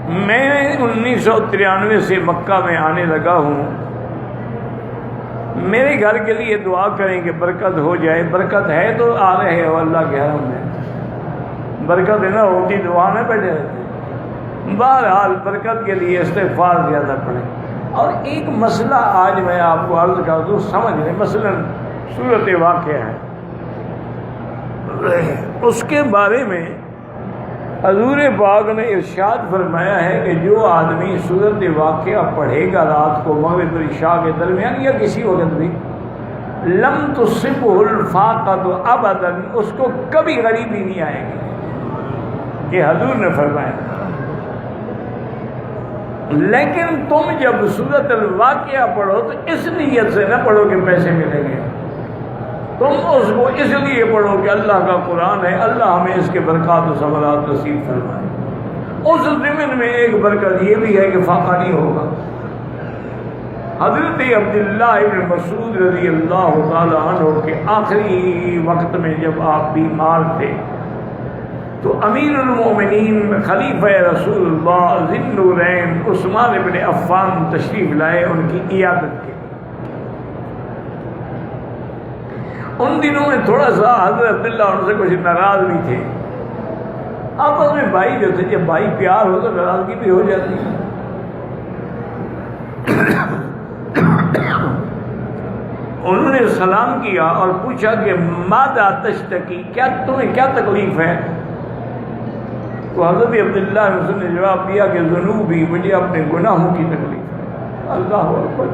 میں 1993 سے مکہ میں آنے لگا ہوں. میرے گھر کے لیے دعا کریں کہ برکت ہو جائے. برکت ہے تو آ رہے ہو اللہ کے حرم میں. برکت نہ ہوتی دعا میں بیٹھے رہتے. بہرحال برکت کے لیے استغفار زیادہ پڑھیں. اور ایک مسئلہ آج میں آپ کو عرض کر دوں, سمجھ لیں. مثلا صورت واقعہ ہے, اس کے بارے میں حضور پاک نے ارشاد فرمایا ہے کہ جو آدمی صورت واقعہ پڑھے گا رات کو مغرب اور عشاء کے درمیان یا کسی وقت بھی, لم تصبہ الفاقۃ ابدا, اس کو کبھی غریبی نہیں آئے گی. یہ حضور نے فرمایا. لیکن تم جب صورت الواقعہ پڑھو تو اس نیت سے نہ پڑھو کہ پیسے ملیں گے. تم اس کو اس لیے پڑھو کہ اللہ کا قرآن ہے, اللہ ہمیں اس کے برکات و ثمرات نصیب فرمائے. اس ضمن میں ایک برکت یہ بھی ہے کہ فاقہ نہیں ہوگا. حضرت عبداللہ ابن مسعود رضی اللہ تعالی عنہ کے آخری وقت میں جب آپ بیمار تھے تو امیر المومنین خلیفہ رسول اللہ ذی النورین عثمان ابن عفان تشریف لائے ان کی عیادت کے. ان دنوں میں تھوڑا سا حضرت عبداللہ ان سے کچھ ناراض بھی تھے. آپس میں بھائی جو تھے, جب بھائی پیار ہو تو ناراضگی بھی ہو جاتی ہے. انہوں نے سلام کیا اور پوچھا کہ ماذا تشتکی, کیا تمہیں کیا تکلیف ہے؟ تو حضرت عبداللہ نے جواب دیا کہ ذنوبی, مجھے اپنے گناہوں کی تکلیف ہے. اللہ اکبر.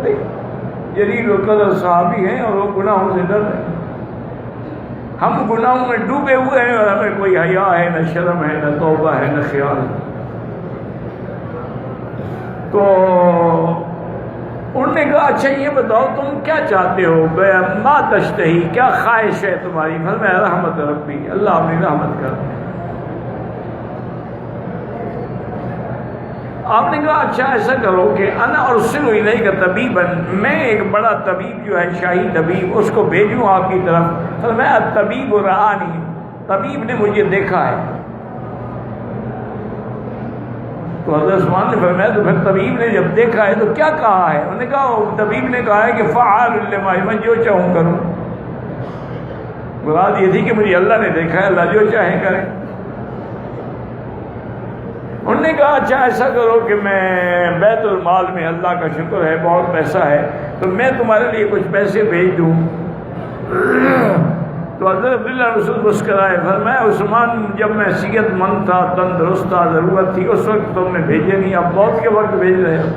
جلیل القدر صحابی ہیں اور وہ گناہوں سے ڈر رہے ہیں. ہم گناہوں میں ڈوبے ہوئے ہیں اور ہمیں کوئی حیا ہے, نہ شرم ہے, نہ توبہ ہے, نہ خیال ہے. تو انہوں نے کہا اچھا یہ بتاؤ تم کیا چاہتے ہو, ما تشتہی, کیا خواہش ہے تمہاری؟ فرمایا رحمت ربی, اللہ اپنی رحمت کر. آپ نے کہا اچھا ایسا کرو کہ انا ارسل الیک طبیبا, میں ایک بڑا طبیب جو ہے شاہی طبیب اس کو بھیجوں آپ کی طرف. فرمایا الطبیب رآنی, طبیب نے مجھے دیکھا ہے. تو حضرت عثمان نے فرمایا تو پھر طبیب نے جب دیکھا ہے تو کیا کہا ہے؟ انہوں نے کہا طبیب نے کہا ہے کہ فعال لما, میں جو چاہوں کروں. مراد یہ تھی کہ مجھے اللہ نے دیکھا ہے, اللہ جو چاہے کرے. انہوں نے کہا اچھا ایسا کرو کہ میں بیت المال میں, اللہ کا شکر ہے بہت پیسہ ہے, تو میں تمہارے لیے کچھ پیسے بھیج دوں. تو حضرت عبداللہ رسول مسکرائے. فرمایا عثمان جب میں صحت مند تھا, تندرست تھا, ضرورت تھی, اس وقت تم نے بھیجے نہیں, اب موت کے وقت بھیج رہے ہو.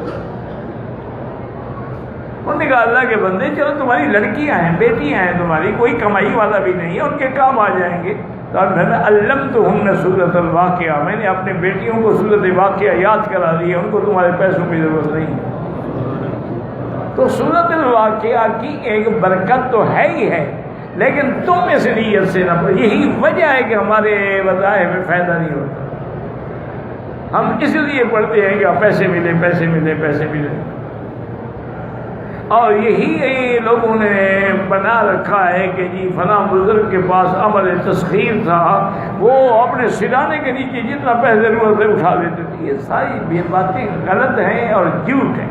انہوں نے کہا اللہ کے بندے چلو تمہاری لڑکیاں ہیں, بیٹیاں ہیں تمہاری, کوئی کمائی والا بھی نہیں ہے, ان کے کام آ جائیں گے. تو میں علمتہن سورۃ الواقعہ, میں نے اپنے بیٹیوں کو سورۃ واقعہ یاد کرا دی ہے, ان کو تمہارے پیسوں کی ضرورت نہیں ہے. تو سورۃ الواقعہ کی ایک برکت تو ہے ہی ہے, لیکن تم اس نیت سے نہ پڑھو. یہی وجہ ہے کہ ہمارے وظائف میں فائدہ نہیں ہوتا. ہم اس لیے پڑھتے ہیں کہ پیسے ملے, پیسے ملے, پیسے ملے. اور یہی لوگوں نے بنا رکھا ہے کہ جی فلاں بزرگ کے پاس عمل تسخیر تھا, وہ اپنے سرانے کے نیچے جتنا پیسے ضرورت ہے اٹھا لیتے تھے. یہ ساری باتیں غلط ہیں اور جھوٹ ہیں.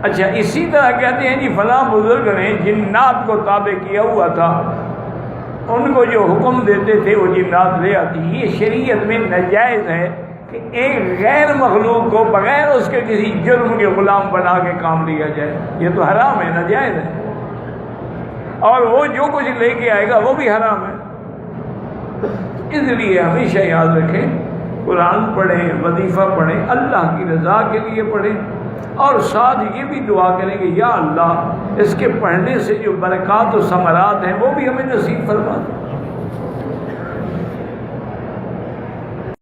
اچھا اسی طرح کہتے ہیں جی فلاں بزرگ نے جنات کو تابع کیا ہوا تھا, ان کو جو حکم دیتے تھے وہ جنات لے آتی. یہ شریعت میں ناجائز ہے کہ ایک غیر مخلوق کو بغیر اس کے کسی جرم کے غلام بنا کے کام لیا جائے. یہ تو حرام ہے, ناجائز ہے. اور وہ جو کچھ لے کے آئے گا وہ بھی حرام ہے. اس لیے ہمیشہ یاد رکھیں, قرآن پڑھیں, وظیفہ پڑھیں, اللہ کی رضا کے لیے پڑھیں, اور ساتھ یہ بھی دعا کریں کہ یا اللہ اس کے پڑھنے سے جو برکات و ثمرات ہیں وہ بھی ہمیں نصیب فرما دیں.